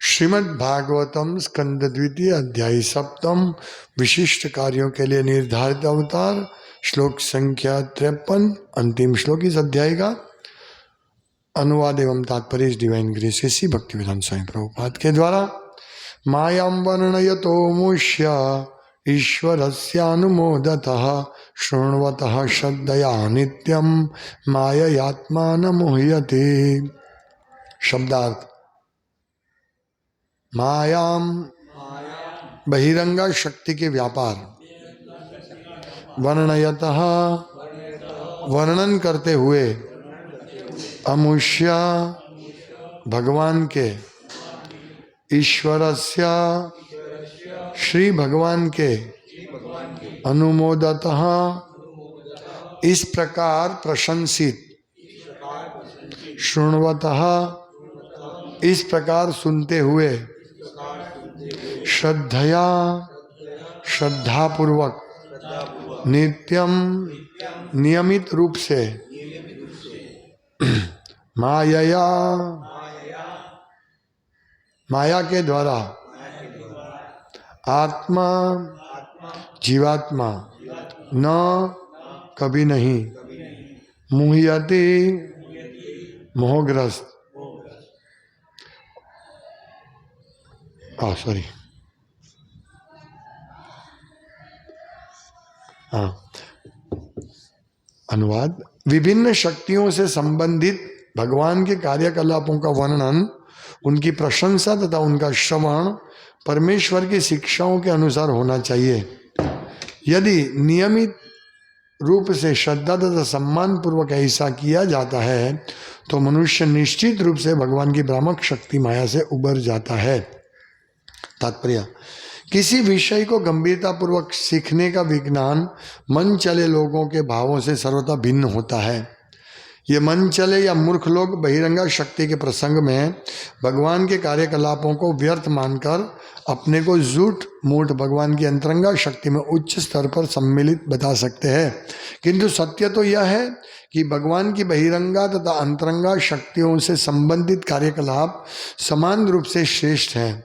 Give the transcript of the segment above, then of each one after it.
श्रीमद् भागवतम स्कंद द्वितीय अध्याय सप्तम विशिष्ट कार्यों के लिए निर्धारित अवतार श्लोक संख्या 53 अंतिम श्लोक इस अध्याय का अनुवाद एवं तात्पर्य डिवाइन ग्रेस श्री भक्तिवेदांत स्वामी प्रभुपाद के द्वारा। मायां वर्णयतो मुष्य ईश्वरस्यानुमोदतः शृण्वतः श्रद्धया नित्यं माययात्मानं मोह्यते। शब्दार्थ: मायाम बहिरंगा शक्ति के व्यापार, वर्णयतः वर्णन करते हुए, अमुष्य भगवान के, ईश्वरस्य श्री भगवान के, अनुमोदतः इस प्रकार प्रशंसित, शृण्वतः इस प्रकार सुनते हुए, श्रद्धया श्रद्धापूर्वक, नित्यम नियमित रूप से, माया माया के द्वारा, आत्मा जीवात्मा न कभी नहीं, मुह्यते मोहग्रस्त, सॉरी अनुवाद: विभिन्न शक्तियों से संबंधित भगवान के कार्यकलापों का वर्णन, उनकी प्रशंसा तथा उनका श्रवण परमेश्वर की शिक्षाओं के अनुसार होना चाहिए। यदि नियमित रूप से श्रद्धा तथा सम्मान पूर्वक ऐसा किया जाता है तो मनुष्य निश्चित रूप से भगवान की भ्रामक शक्ति माया से उबर जाता है। तात्पर्य: किसी विषय को गंभीरता पूर्वक सीखने का विज्ञान मन चले लोगों के भावों से सर्वथा भिन्न होता है। ये मन चले या मूर्ख लोग बहिरंगा शक्ति के प्रसंग में भगवान के कार्यकलापों को व्यर्थ मानकर अपने को झूठ मूठ भगवान की अंतरंगा शक्ति में उच्च स्तर पर सम्मिलित बता सकते हैं, किंतु सत्य तो यह है कि भगवान की बहिरंगा तथा अंतरंगा शक्तियों से संबंधित कार्यकलाप समान रूप से श्रेष्ठ हैं।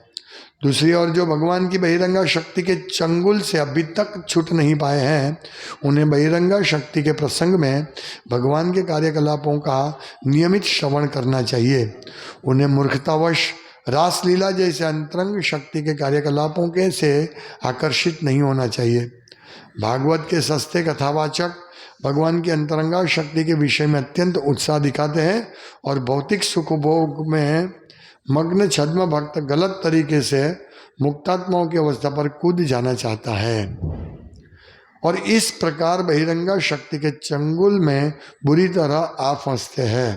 दूसरी ओर जो भगवान की बहिरंगा शक्ति के चंगुल से अभी तक छूट नहीं पाए हैं, उन्हें बहिरंगा शक्ति के प्रसंग में भगवान के कार्यकलापों का नियमित श्रवण करना चाहिए। उन्हें मूर्खतावश रासलीला जैसे अंतरंग शक्ति के कार्यकलापों के से आकर्षित नहीं होना चाहिए। भागवत के सस्ते कथावाचक भगवान की अंतरंगा शक्ति के विषय में अत्यंत उत्साह दिखाते हैं और भौतिक सुखभोग में मग्न छद्म भक्त गलत तरीके से मुक्तात्माओं की अवस्था पर कूद जाना चाहता है और इस प्रकार बहिरंगा शक्ति के चंगुल में बुरी तरह आ फंसते हैं।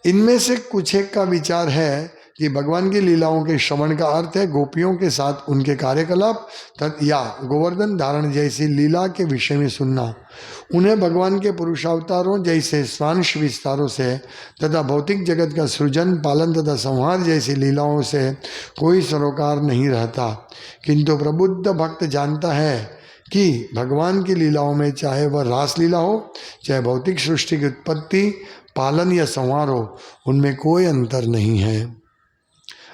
इनमें से कुछ एक का विचार है कि भगवान की लीलाओं के श्रवण का अर्थ है गोपियों के साथ उनके कार्यकलाप या गोवर्धन धारण जैसी लीला के विषय में सुनना। उन्हें भगवान के पुरुषावतारों जैसे स्वांश विस्तारों से तथा भौतिक जगत का सृजन पालन तथा संहार जैसी लीलाओं से कोई सरोकार नहीं रहता, किंतु प्रबुद्ध भक्त जानता है कि भगवान की लीलाओं में चाहे वह रासलीला हो, चाहे भौतिक सृष्टि की उत्पत्ति पालन या संहार हो, उनमें कोई अंतर नहीं है।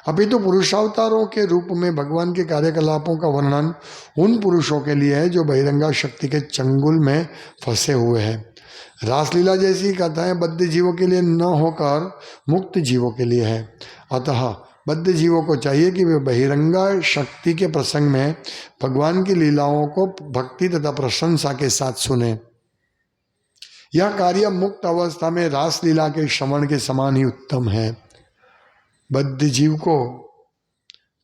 अभी तो पुरुषावतारों के रूप में भगवान के कार्यकलापों का वर्णन उन पुरुषों के लिए है जो बहिरंगा शक्ति के चंगुल में फंसे हुए हैं। रासलीला जैसी कथाएं बद्ध जीवों के लिए न होकर मुक्त जीवों के लिए है। अतः बद्ध जीवों को चाहिए कि वे बहिरंगा शक्ति के प्रसंग में भगवान की लीलाओं को भक्ति तथा प्रशंसा के साथ सुने। यह कार्य मुक्त अवस्था में रासलीला के श्रवण के समान ही उत्तम है। बद्ध जीव को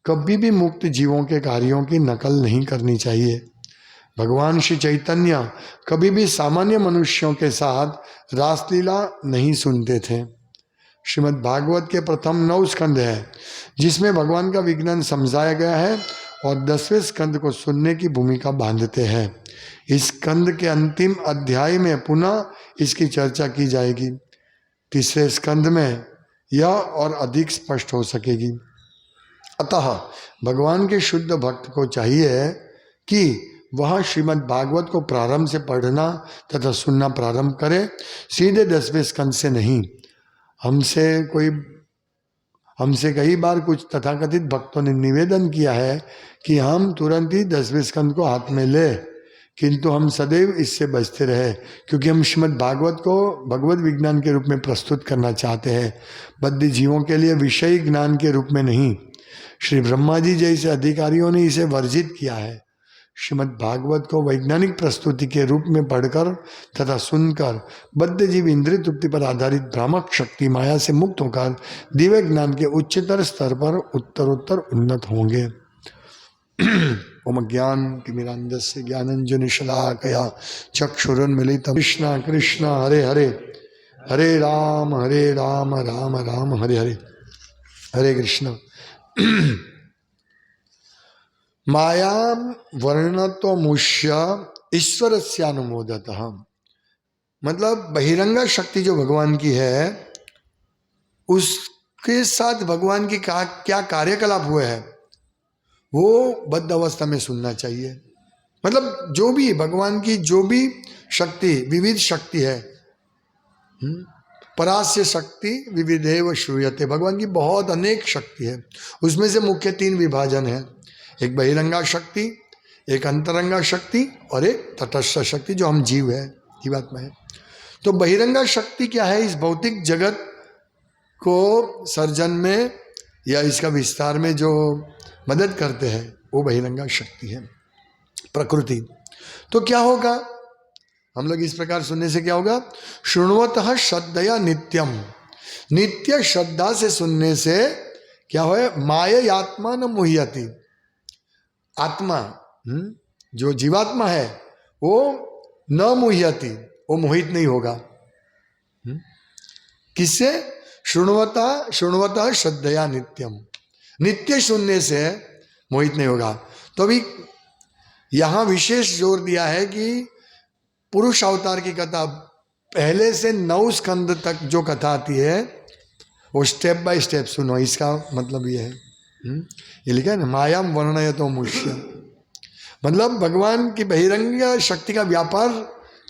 कभी भी मुक्त जीवों के कार्यों की नकल नहीं करनी चाहिए। भगवान श्री चैतन्य कभी भी सामान्य मनुष्यों के साथ रासलीला नहीं सुनते थे। श्रीमद् भागवत के प्रथम 9 स्कंद है जिसमें भगवान का विज्ञान समझाया गया है और 10वें स्कंद को सुनने की भूमिका बांधते हैं। इस स्कंद के अंतिम अध्याय में पुनः इसकी चर्चा की जाएगी। तीसरे स्कंद में यह और अधिक स्पष्ट हो सकेगी। अतः भगवान के शुद्ध भक्त को चाहिए कि वह श्रीमद् भागवत को प्रारंभ से पढ़ना तथा सुनना प्रारंभ करे, सीधे 10वें स्कंद से नहीं। हमसे कई बार कुछ तथाकथित भक्तों ने निवेदन किया है कि हम तुरंत ही 10वें स्कंद को हाथ में ले, किंतु हम सदैव इससे बचते रहे, क्योंकि हम श्रीमद् भागवत को भगवत विज्ञान के रूप में प्रस्तुत करना चाहते हैं, बद्ध जीवों के लिए विषय ज्ञान के रूप में नहीं। श्री ब्रह्मा जी जैसे अधिकारियों ने इसे वर्जित किया है। श्रीमद् भागवत को वैज्ञानिक प्रस्तुति के रूप में पढ़कर तथा सुनकर बद्ध जीव इंद्रिय तृप्ति पर आधारित भ्रामक शक्ति माया से मुक्त होकर दिव्य ज्ञान के उच्चतर स्तर पर उत्तरोत्तर उन्नत होंगे। ओम ज्ञान तिमिरान्धस्य ज्ञानांजन शलाकया चक्षुरुन्मीलितं कृष्ण कृष्ण हरे हरे, हरे राम राम राम हरे हरे, हरे कृष्ण। मायाम वर्णतो मुष्य ईश्वरस्यानुमोदतः, मतलब बहिरंगा शक्ति जो भगवान की है उसके साथ भगवान की क्या कार्यकलाप हुए हैं वो बद्ध अवस्था में सुनना चाहिए। मतलब जो भी भगवान की जो भी शक्ति, विविध शक्ति है, परास्य शक्ति विविधेव श्रूयते, भगवान की बहुत अनेक शक्ति है, उसमें से मुख्य 3 विभाजन है, एक बहिरंगा शक्ति, एक अंतरंगा शक्ति और एक तटस्थ शक्ति जो हम जीव है, जीवात्मा है। तो बहिरंगा शक्ति क्या है? इस भौतिक जगत को सर्जन में या इसका विस्तार में जो मदद करते हैं वो बहिरंगा शक्ति है, प्रकृति। तो क्या होगा, हम लोग इस प्रकार सुनने से क्या होगा? शृण्वतः श्रद्धया नित्यम, नित्य श्रद्धा से सुनने से क्या हो? माययात्मा न मुह्यति, आत्मा जो जीवात्मा है वो न मुह्यति, वो मोहित नहीं होगा। किससे? शृण्वतः श्रद्धया नित्यम, नित्य सुनने से मोहित नहीं होगा। तो अभी यहां विशेष जोर दिया है कि पुरुष अवतार की कथा पहले से 9 स्कंद तक जो कथा आती है वो स्टेप बाय स्टेप सुनो। इसका मतलब ये है, ये लिखा है ना, मायाम वर्णयतो मुष्य, मतलब भगवान की बहिरंग शक्ति का व्यापार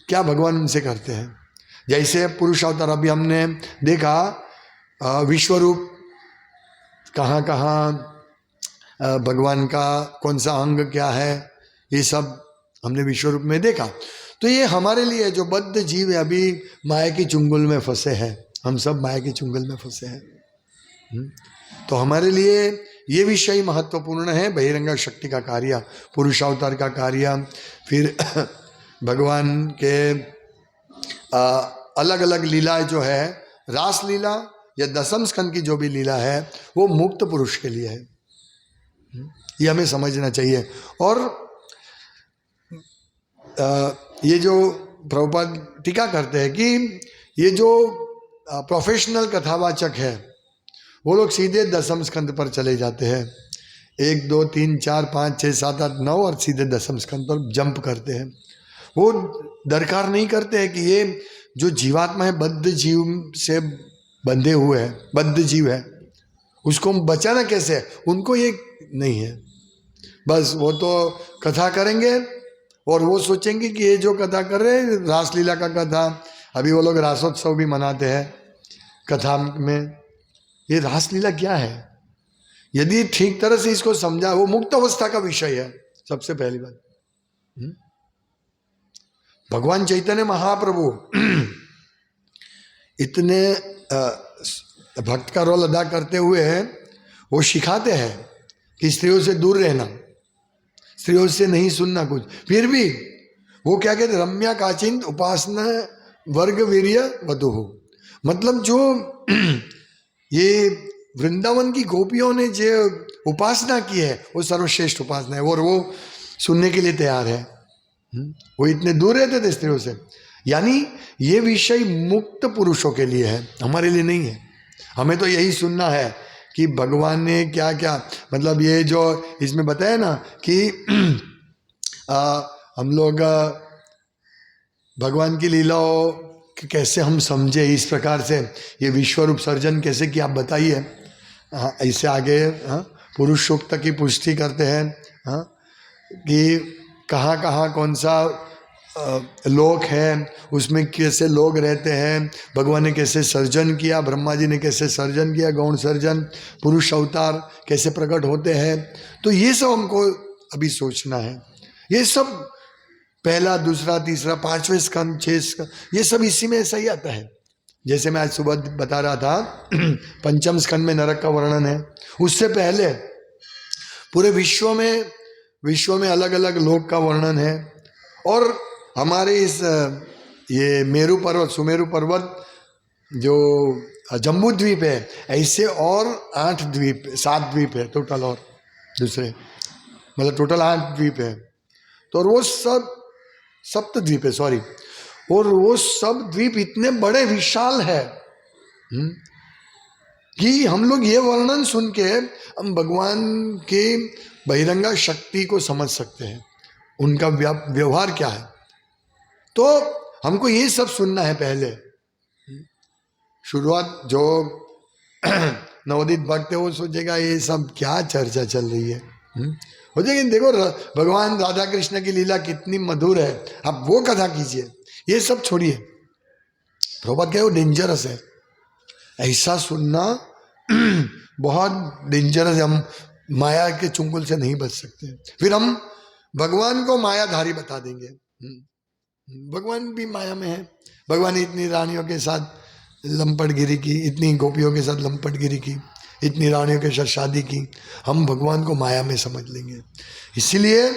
क्या भगवान उनसे करते हैं। जैसे पुरुष अवतार अभी हमने देखा, विश्वरूप कहाँ कहाँ भगवान का कौन सा अंग क्या है, ये सब हमने विश्वरूप में देखा। तो ये हमारे लिए जो बद्ध जीव है अभी माया की चुंगल में फंसे हैं, हम सब माया की चुंगल में फंसे हैं, तो हमारे लिए ये विषय महत्वपूर्ण है। बहिरंगा शक्ति का कार्य, पुरुष अवतार का कार्य, फिर भगवान के अलग अलग लीलाएं जो है, रास लीला या दशम स्कंद की जो भी लीला है वो मुक्त पुरुष के लिए है, ये हमें समझना चाहिए। और ये जो प्रभुपाद टीका करते हैं कि ये जो प्रोफेशनल कथावाचक है वो लोग सीधे दशम स्कंद पर चले जाते हैं, 1 2 3 4 5 6 7 8 9 और सीधे दशम स्कंद पर जंप करते हैं। वो दरकार नहीं करते हैं कि ये जो जीवात्मा है बद्ध जीव से बंधे हुए हैं, बद्ध जीव है, उसको बचाना कैसे है, उनको ये नहीं है। बस वो तो कथा करेंगे और वो सोचेंगे कि ये जो कथा कर रहे हैं रासलीला का कथा, अभी वो लोग रासोत्सव भी मनाते हैं कथा में। ये रासलीला क्या है? यदि ठीक तरह से इसको समझा, वो मुक्त अवस्था का विषय है। सबसे पहली बात, भगवान चैतन्य महाप्रभु इतने भक्त का रोल अदा करते हुए वो सिखाते हैं कि स्त्रियों से दूर रहना, स्त्रियों से नहीं सुनना कुछ। फिर भी वो क्या कहते, रम्या काचिंत उपासना वर्ग वीर्य वधु, मतलब जो ये वृंदावन की गोपियों ने जो उपासना की है वो सर्वश्रेष्ठ उपासना है, और वो सुनने के लिए तैयार है। वो इतने दूर रहते थे स्त्रियों से, यानी ये विषय मुक्त पुरुषों के लिए है, हमारे लिए नहीं है। हमें तो यही सुनना है कि भगवान ने क्या क्या, मतलब ये जो इसमें बताया ना कि हम लोग भगवान की लीलाओं कैसे हम समझे, इस प्रकार से ये विश्वरूप सर्जन कैसे किया, आप बताइए। ऐसे आगे पुरुष सूक्त की पुष्टि करते हैं कि कहाँ कहाँ कौन सा लोक है, उसमें कैसे लोग रहते हैं, भगवान ने कैसे सर्जन किया, ब्रह्मा जी ने कैसे सर्जन किया, गौण सर्जन, पुरुष अवतार कैसे प्रकट होते हैं, तो ये सब हमको अभी सोचना है। ये सब पहला, दूसरा, तीसरा, पांचवें स्कंद, 6 स्कंद, ये सब इसी में ऐसा ही आता है। जैसे मैं आज सुबह बता रहा था पंचम स्कंद में नरक का वर्णन है। उससे पहले पूरे विश्व में अलग अलग लोक का वर्णन है। और हमारे इस ये मेरू पर्वत, सुमेरु पर्वत जो जम्बू द्वीप है, ऐसे और 8 द्वीप, 7 द्वीप है टोटल, और दूसरे मतलब टोटल 8 द्वीप है। तो और वो सब सप्त द्वीप है, सॉरी, और वो सब द्वीप इतने बड़े विशाल है कि हम लोग ये वर्णन सुन के हम भगवान के बहिरंगा शक्ति को समझ सकते हैं, उनका व्यवहार क्या है। तो हमको ये सब सुनना है पहले। शुरुआत जो नवोदित भक्त है वो सोचेगा ये सब क्या चर्चा चल रही है, हो जाएगी। देखो भगवान राधा कृष्ण की लीला कितनी मधुर है, आप वो कथा कीजिए, ये सब छोड़िए। प्रभुपाद कहे वो डेंजरस है, ऐसा सुनना बहुत डेंजरस है। हम माया के चुंगल से नहीं बच सकते। फिर हम भगवान को मायाधारी बता देंगे। भगवान भी माया में है। भगवान ने इतनी रानियों के साथ लंपटगिरी की, इतनी गोपियों के साथ लंपटगिरी की, इतनी रानियों के साथ शादी की, हम भगवान को माया में समझ लेंगे। इसीलिए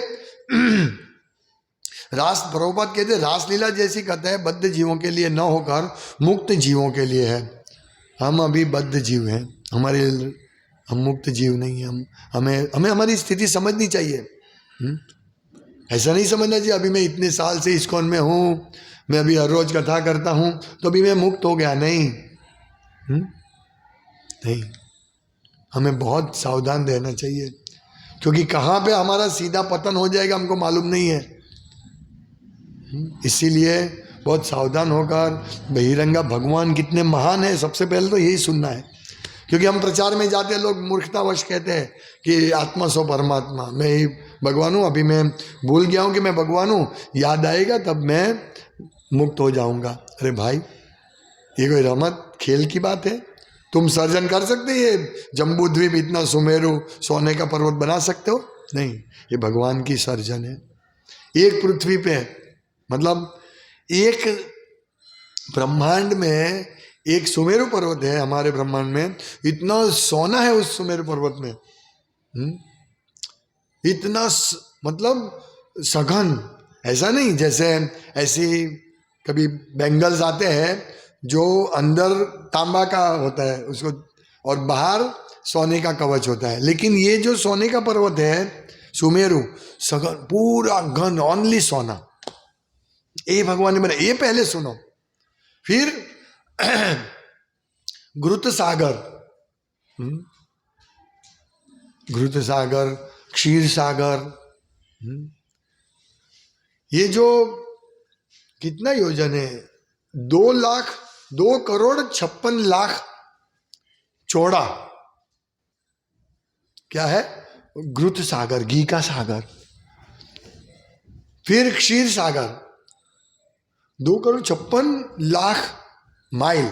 प्रभुपाद कहते रासलीला जैसी कथा है बद्ध जीवों के लिए न होकर मुक्त जीवों के लिए है। हम अभी बद्ध जीव हैं, हम मुक्त जीव नहीं हैं। हमें हमारी स्थिति समझनी चाहिए। ऐसा नहीं समझना चाहिए अभी मैं इतने साल से इस्कॉन में हूँ, मैं अभी हर रोज कथा करता हूँ तो अभी मैं मुक्त हो गया। नहीं, नहीं, हमें बहुत सावधान रहना चाहिए, क्योंकि कहाँ पे हमारा सीधा पतन हो जाएगा हमको मालूम नहीं है। इसीलिए बहुत सावधान होकर बहिरंगा भगवान कितने महान है, सबसे पहले तो यही सुनना है। क्योंकि हम प्रचार में जाते हैं, लोग मूर्खतावश कहते हैं कि आत्मा सो परमात्मा, मैं ही भगवान हूँ, अभी मैं भूल गया हूँ कि मैं भगवान हूँ, याद आएगा तब मैं मुक्त हो जाऊंगा। अरे भाई, ये कोई रमत खेल की बात है? तुम सर्जन कर सकते ये जम्बू द्वीप, इतना सुमेरु सोने का पर्वत बना सकते हो? नहीं, ये भगवान की सर्जन है। एक पृथ्वी पे, मतलब एक ब्रह्मांड में एक सुमेरु पर्वत है, हमारे ब्रह्मांड में इतना सोना है उस सुमेरु पर्वत में, इतना मतलब सघन। ऐसा नहीं जैसे ऐसी कभी बैंगल्स आते हैं जो अंदर तांबा का होता है उसको और बाहर सोने का कवच होता है, लेकिन ये जो सोने का पर्वत है सुमेरु, सघन, पूरा घन, ओनली सोना। ये भगवान ने बनाया। ये पहले सुनो। फिर घृत सागर, घृत सागर, क्षीर सागर, ये जो कितना योजन है, 2,56,00,000 चौड़ा, क्या है? घृत सागर, घी का सागर। फिर क्षीर सागर 2,56,00,000 माइल,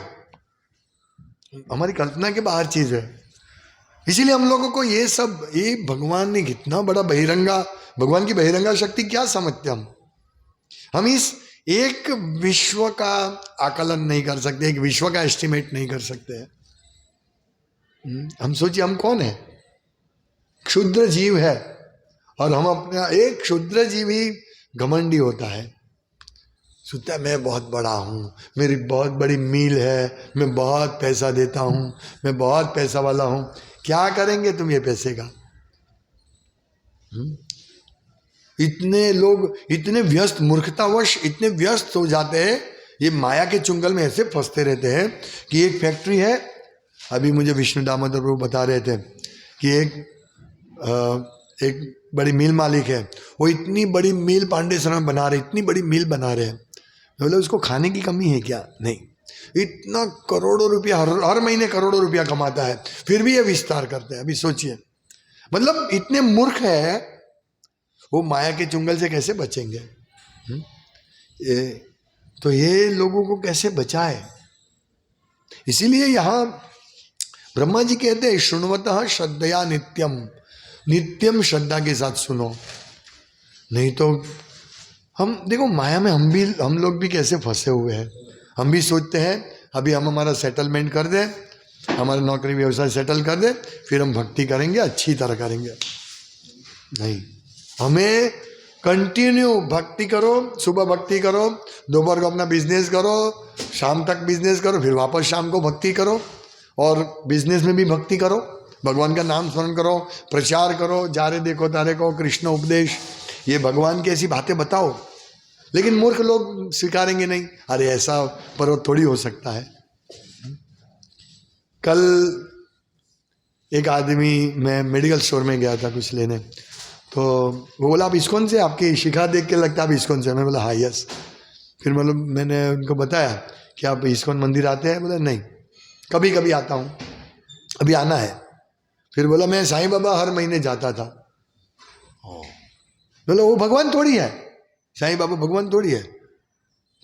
हमारी कल्पना के बाहर चीज है। इसीलिए हम लोगों को ये सब, ये भगवान ने कितना बड़ा बहिरंगा, भगवान की बहिरंगा शक्ति क्या समझते हम इस एक विश्व का आकलन नहीं कर सकते, एक विश्व का एस्टिमेट नहीं कर सकते। हम सोचिए हम कौन है? क्षुद्र जीव है, और हम अपना एक क्षुद्र जीव ही घमंडी होता है, सोचता है मैं बहुत बड़ा हूँ, मेरी बहुत बड़ी मील है, मैं बहुत पैसा देता हूँ, मैं बहुत पैसा वाला हूँ। क्या करेंगे तुम ये पैसे का? इतने लोग इतने व्यस्त, मूर्खतावश इतने व्यस्त हो जाते हैं, ये माया के चुंगल में ऐसे फंसते रहते हैं कि एक फैक्ट्री है, अभी मुझे विष्णु दामोदर प्रभु बता रहे थे कि एक बड़ी मिल मालिक है, वो इतनी बड़ी मिल पांडेसरा में बना रहे, इतनी बड़ी मिल बना रहे हैं, मतलब उसको खाने की कमी है क्या? नहीं, इतना करोड़ों रुपया हर महीने करोड़ों रुपया कमाता है, फिर भी ये विस्तार करते हैं। अभी सोचिए, मतलब इतने मूर्ख है, वो माया के चुंगल से कैसे बचेंगे? ये लोगों को कैसे बचाए? इसीलिए यहाँ ब्रह्मा जी कहते हैं शृण्वतः श्रद्धया नित्यम, नित्यम श्रद्धा के साथ सुनो। नहीं तो हम देखो माया में हम लोग भी कैसे फंसे हुए हैं। हम भी सोचते हैं अभी हम हमारा सेटलमेंट कर दें, हमारा नौकरी व्यवसाय सेटल कर दे, फिर हम भक्ति करेंगे, अच्छी तरह करेंगे। नहीं, हमें कंटिन्यू भक्ति करो, सुबह भक्ति करो, दोपहर को अपना बिजनेस करो, शाम तक बिजनेस करो, फिर वापस शाम को भक्ति करो, और बिजनेस में भी भक्ति करो, भगवान का नाम स्मरण करो, प्रचार करो, जा रे देखो तारे को, कृष्ण उपदेश, ये भगवान की ऐसी बातें बताओ। लेकिन मूर्ख लोग स्वीकारेंगे नहीं, अरे ऐसा पर्वत थोड़ी हो सकता है। कल एक आदमी, मैं मेडिकल स्टोर में गया था कुछ लेने, तो वो बोला आप इस्कॉन से, आपकी शिखा देख के लगता है आप इस्कॉन से। मैं बोला हाँ यस। फिर मतलब मैंने उनको बताया कि आप इस्कॉन मंदिर आते हैं? बोला नहीं, कभी कभी आता हूँ, अभी आना है। फिर बोला मैं साईं बाबा हर महीने जाता था। बोला वो भगवान थोड़ी है, साईं बाबा भगवान थोड़ी है।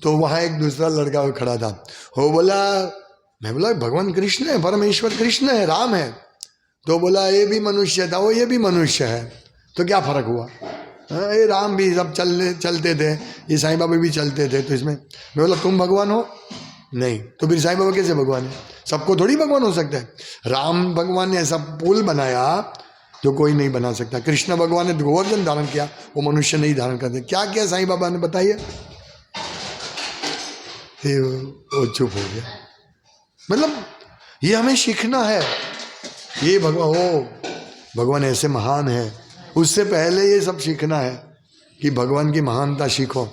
तो वहाँ एक दूसरा लड़का खड़ा था, वो बोला, मैं बोला भगवान कृष्ण है, परमेश्वर कृष्ण है, राम है। तो बोला ये भी मनुष्य था, वो ये भी मनुष्य है, तो क्या फर्क हुआ? ये राम भी सब चलते थे, ये साईं बाबा भी चलते थे, तो इसमें मैं बोला तुम भगवान हो? नहीं, तो फिर साईं बाबा कैसे भगवान है? सबको थोड़ी भगवान हो सकता है। राम भगवान ने ऐसा पुल बनाया जो कोई नहीं बना सकता। कृष्ण भगवान ने गोवर्धन धारण किया, वो मनुष्य नहीं धारण करते। क्या किया साईं बाबा ने बताइए? फिर वो चुप हो गया। मतलब ये हमें सीखना है, ये भगवान ऐसे महान है, उससे पहले ये सब सीखना है कि भगवान की महानता सीखो।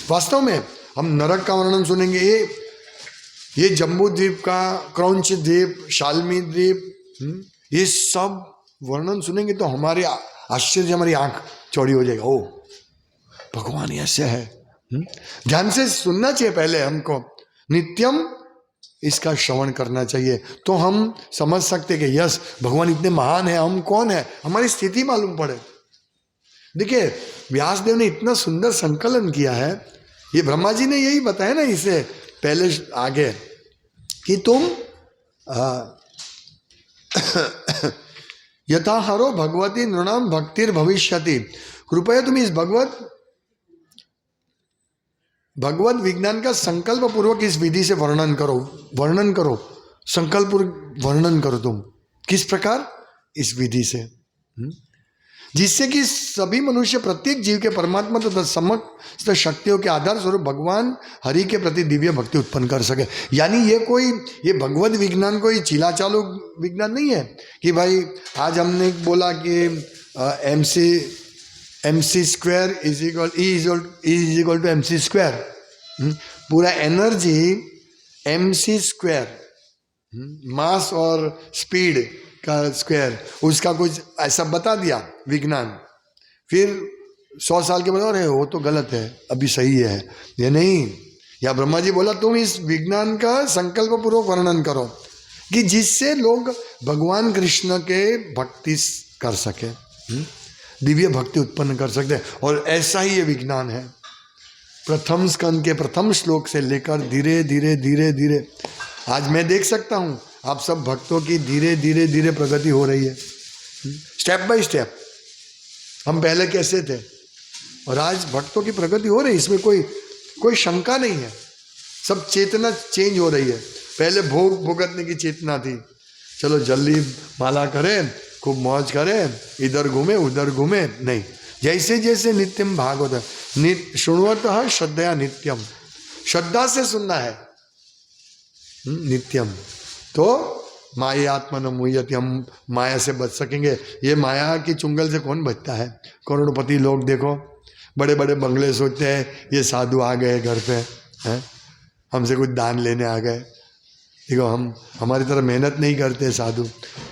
वास्तव में हम नरक का वर्णन सुनेंगे, ये जम्बू द्वीप का, क्रौंच द्वीप, शाल्मी द्वीप, ये सब वर्णन सुनेंगे तो हमारे आश्चर्य, हमारी आंख चौड़ी हो जाएगी। ओ भगवान ऐसे है। ध्यान से सुनना चाहिए पहले हमको, नित्यम इसका श्रवण करना चाहिए, तो हम समझ सकते कि यस भगवान इतने महान है, हम कौन है, हमारी स्थिति मालूम पड़े। देखिए व्यासदेव ने इतना सुंदर संकलन किया है, ये ब्रह्मा जी ने यही बताया ना इसे पहले आगे कि तुम यथा हरो भगवती नृणाम भक्तिर भविष्यति, कृपया तुम इस भगवत विज्ञान का संकल्प पूर्वक इस विधि से वर्णन करो, संकल्प वर्णन करो तुम। किस प्रकार? इस विधि से, जिससे कि सभी मनुष्य प्रत्येक जीव के परमात्मा तथा समस्त शक्तियों के आधार स्वरूप भगवान हरि के प्रति दिव्य भक्ति उत्पन्न कर सके। यानी ये भगवत विज्ञान कोई चिला चालू विज्ञान नहीं है कि भाई आज हमने बोला कि MC square is equal to MC square, पूरा एनर्जी MC स्क्वायर, मास और स्पीड का स्क्वायर, उसका कुछ ऐसा बता दिया विज्ञान, फिर 100 साल के बाद अरे वो तो गलत है, अभी सही है। ये नहीं, या ब्रह्मा जी बोला तुम इस विज्ञान का संकल्प पूर्वक वर्णन करो कि जिससे लोग भगवान कृष्ण के भक्ति कर सके, दिव्य भक्ति उत्पन्न कर सकते हैं। और ऐसा ही ये विज्ञान है। प्रथम स्कंद के प्रथम श्लोक से लेकर धीरे धीरे आज मैं देख सकता हूँ आप सब भक्तों की धीरे धीरे प्रगति हो रही है, स्टेप बाय स्टेप। हम पहले कैसे थे और आज भक्तों की प्रगति हो रही है, इसमें कोई शंका नहीं है। सब चेतना चेंज हो रही है। पहले भोग भुगतने की चेतना थी, चलो जल्दी माला करें, खूब मौज करें, इधर घूमे उधर घूमे, नहीं। जैसे जैसे नित्यम भागवत शुण्वतः श्रद्धया नित्यम, श्रद्धा से सुनना है नित्यम, तो माया आत्मन मुह्यति, हम माया से बच सकेंगे। ये माया की चुंगल से कौन बचता है? करोड़पति लोग देखो, बड़े बड़े बंगले सोचते हैं ये साधु आ गए घर पे हैं, हमसे कुछ दान लेने आ गए। देखो हम हमारी तरह मेहनत नहीं करते साधु।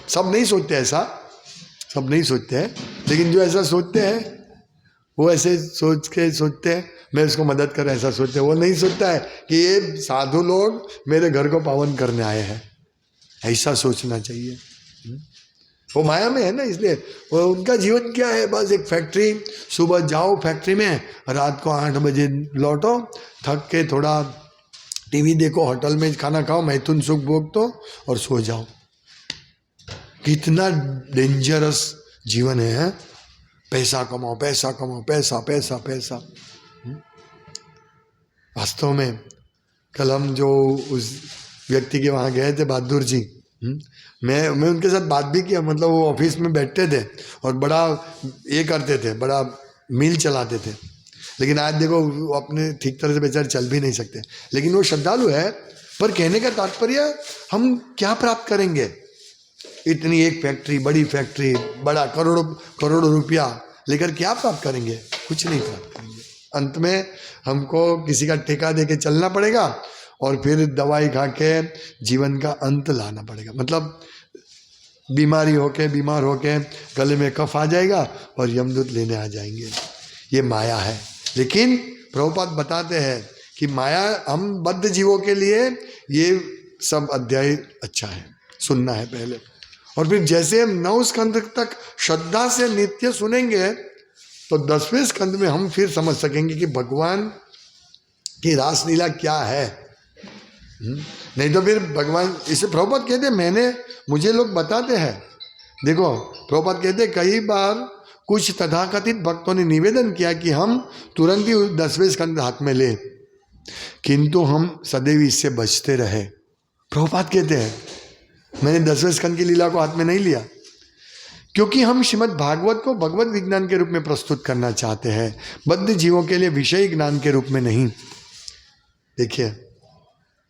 सब नहीं सोचते ऐसा, सब नहीं सोचते हैं, लेकिन जो ऐसा सोचते हैं वो ऐसे सोचते हैं मैं उसको मदद कर, ऐसा सोचते हैं। वो नहीं सोचता है कि ये साधु लोग मेरे घर को पावन करने आए हैं, ऐसा सोचना चाहिए। वो माया में है ना, इसलिए वो उनका जीवन क्या है, बस एक फैक्ट्री, सुबह जाओ फैक्ट्री में, रात को 8 बजे लौटो, थक के थोड़ा टीवी देखो, होटल में खाना खाओ, मैथुन सुख भोग तो और सो जाओ। कितना डेंजरस जीवन है। पैसा कमाओ, पैसा कमाओ, पैसा पैसा पैसा। वास्तव में कल हम जो उस व्यक्ति के वहाँ गए थे, बहादुर जी, मैं उनके साथ बात भी किया, मतलब वो ऑफिस में बैठते थे और बड़ा ये करते थे, बड़ा मिल चलाते थे, लेकिन आज देखो वो अपने ठीक तरह से बेचारे चल भी नहीं सकते, लेकिन वो श्रद्धालु है। पर कहने का तात्पर्य, हम क्या प्राप्त करेंगे? इतनी एक फैक्ट्री, बड़ी फैक्ट्री, बड़ा करोड़ों करोड़ों रुपया लेकर क्या प्राप्त करेंगे? कुछ नहीं प्राप्त करेंगे। अंत में हमको किसी का ठेका देके चलना पड़ेगा और फिर दवाई खा के जीवन का अंत लाना पड़ेगा। मतलब बीमार होके गले में कफ आ जाएगा और यमदूत लेने आ जाएंगे। ये माया है। लेकिन प्रभुपाद बताते हैं कि माया, हम बद्ध जीवों के लिए ये सब अध्याय अच्छा है, सुनना है पहले, और फिर जैसे हम 9 स्कंद तक श्रद्धा से नित्य सुनेंगे तो 10वें स्कंद में हम फिर समझ सकेंगे कि भगवान की रासलीला क्या है। नहीं तो फिर भगवान, इसे प्रभुपाद कहते, मुझे लोग बताते हैं, देखो प्रभुपाद कहते कई बार कुछ तथाकथित भक्तों ने निवेदन किया कि हम तुरंत ही 10वें स्कंद हाथ में ले, किंतु हम सदैव इससे बचते रहे। प्रभुपाद कहते हैं मैंने 10वें स्कंद की लीला को हाथ में नहीं लिया, क्योंकि हम श्रीमद् भागवत को भगवत विज्ञान के रूप में प्रस्तुत करना चाहते हैं, बद्ध जीवों के लिए विषय ज्ञान के रूप में नहीं। देखिए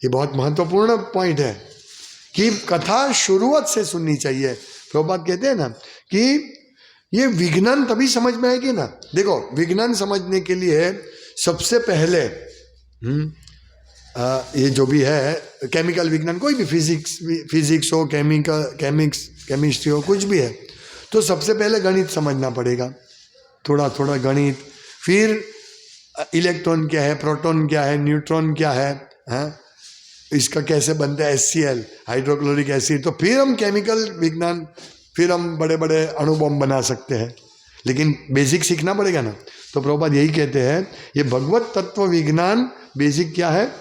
ये बहुत महत्वपूर्ण पॉइंट है कि कथा शुरुआत से सुननी चाहिए। प्रभुपाद कहते हैं ना कि ये विज्ञान तभी समझ में आएगी ना। देखो विज्ञान समझने के लिए सबसे पहले ये जो भी है केमिकल विज्ञान, कोई भी फिजिक्स हो, केमिस्ट्री हो, कुछ भी है, तो सबसे पहले गणित समझना पड़ेगा, थोड़ा थोड़ा गणित, फिर इलेक्ट्रॉन क्या है, प्रोटॉन क्या है, न्यूट्रॉन क्या है, इसका कैसे बनता है HCl, हाइड्रोक्लोरिक एसिड, तो फिर हम केमिकल विज्ञान, फिर हम बड़े बड़े अणु बम बना सकते हैं, लेकिन बेसिक सीखना पड़ेगा ना। तो प्रभुपाद यही कहते हैं, ये भगवत तत्व विज्ञान बेसिक क्या है,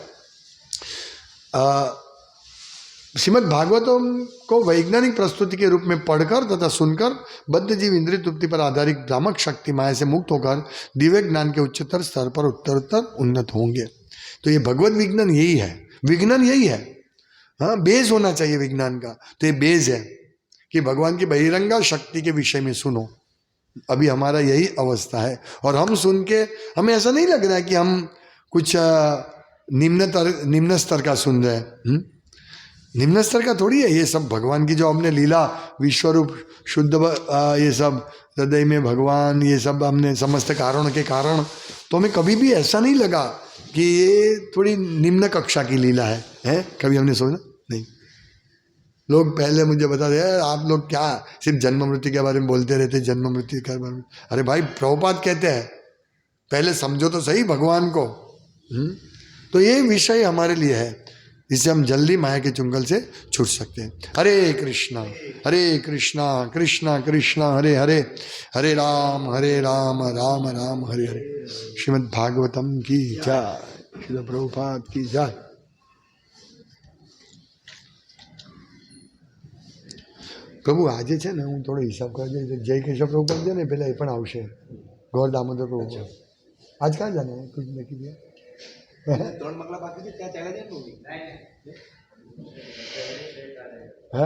श्रीमद् भागवतम को वैज्ञानिक प्रस्तुति के रूप में पढ़कर तथा सुनकर बद्ध जीव इंद्रिय तृप्ति पर आधारित भ्रामक शक्ति माया से मुक्त होकर दिव्य ज्ञान के उच्चतर स्तर पर उत्तरोत्तर उन्नत होंगे। तो ये भगवत विज्ञान यही है, विज्ञान यही है। हाँ, बेस होना चाहिए विज्ञान का, तो ये बेस है कि भगवान की बहिरंगा शक्ति के विषय में सुनो। अभी हमारा यही अवस्था है, और हम सुन के हमें ऐसा नहीं लग रहा है कि हम कुछ निम्न स्तर का सुन रहे हैं। निम्न स्तर का थोड़ी है ये सब। भगवान की जो हमने लीला, विश्वरूप शुद्ध, ये सब हृदय में भगवान, ये सब हमने समस्त कारणों के कारण, तो हमें कभी भी ऐसा नहीं लगा कि ये थोड़ी निम्न कक्षा की लीला है? कभी हमने सोचा नहीं। लोग पहले मुझे बताते हैं आप लोग क्या सिर्फ जन्म मृत्यु के बारे में बोलते रहते, जन्म मृत्यु के बारे में। अरे भाई प्रभुपाद कहते हैं पहले समझो तो सही भगवान को। तो ये विषय हमारे लिए है, इससे हम जल्दी माया के चुंगल से छूट सकते हैं। हरे कृष्णा कृष्णा कृष्णा हरे हरे, हरे राम राम राम हरे हरे। श्रीमद् भागवतम की जय, श्रील प्रभुपाद की जय। પ્રભુ આજે છે ને હું થોડો હિસાબ કરજો, જય કેશવ પ્રભુપાદ છે ને પેલા એ પણ આવશે, ગૌર દામોદર પ્રભુપાદ। આજ ક્યાં જાને कुछ લખી દે, 3 મકલા બાકી છે, ત્યાં ચાલે જાય ને।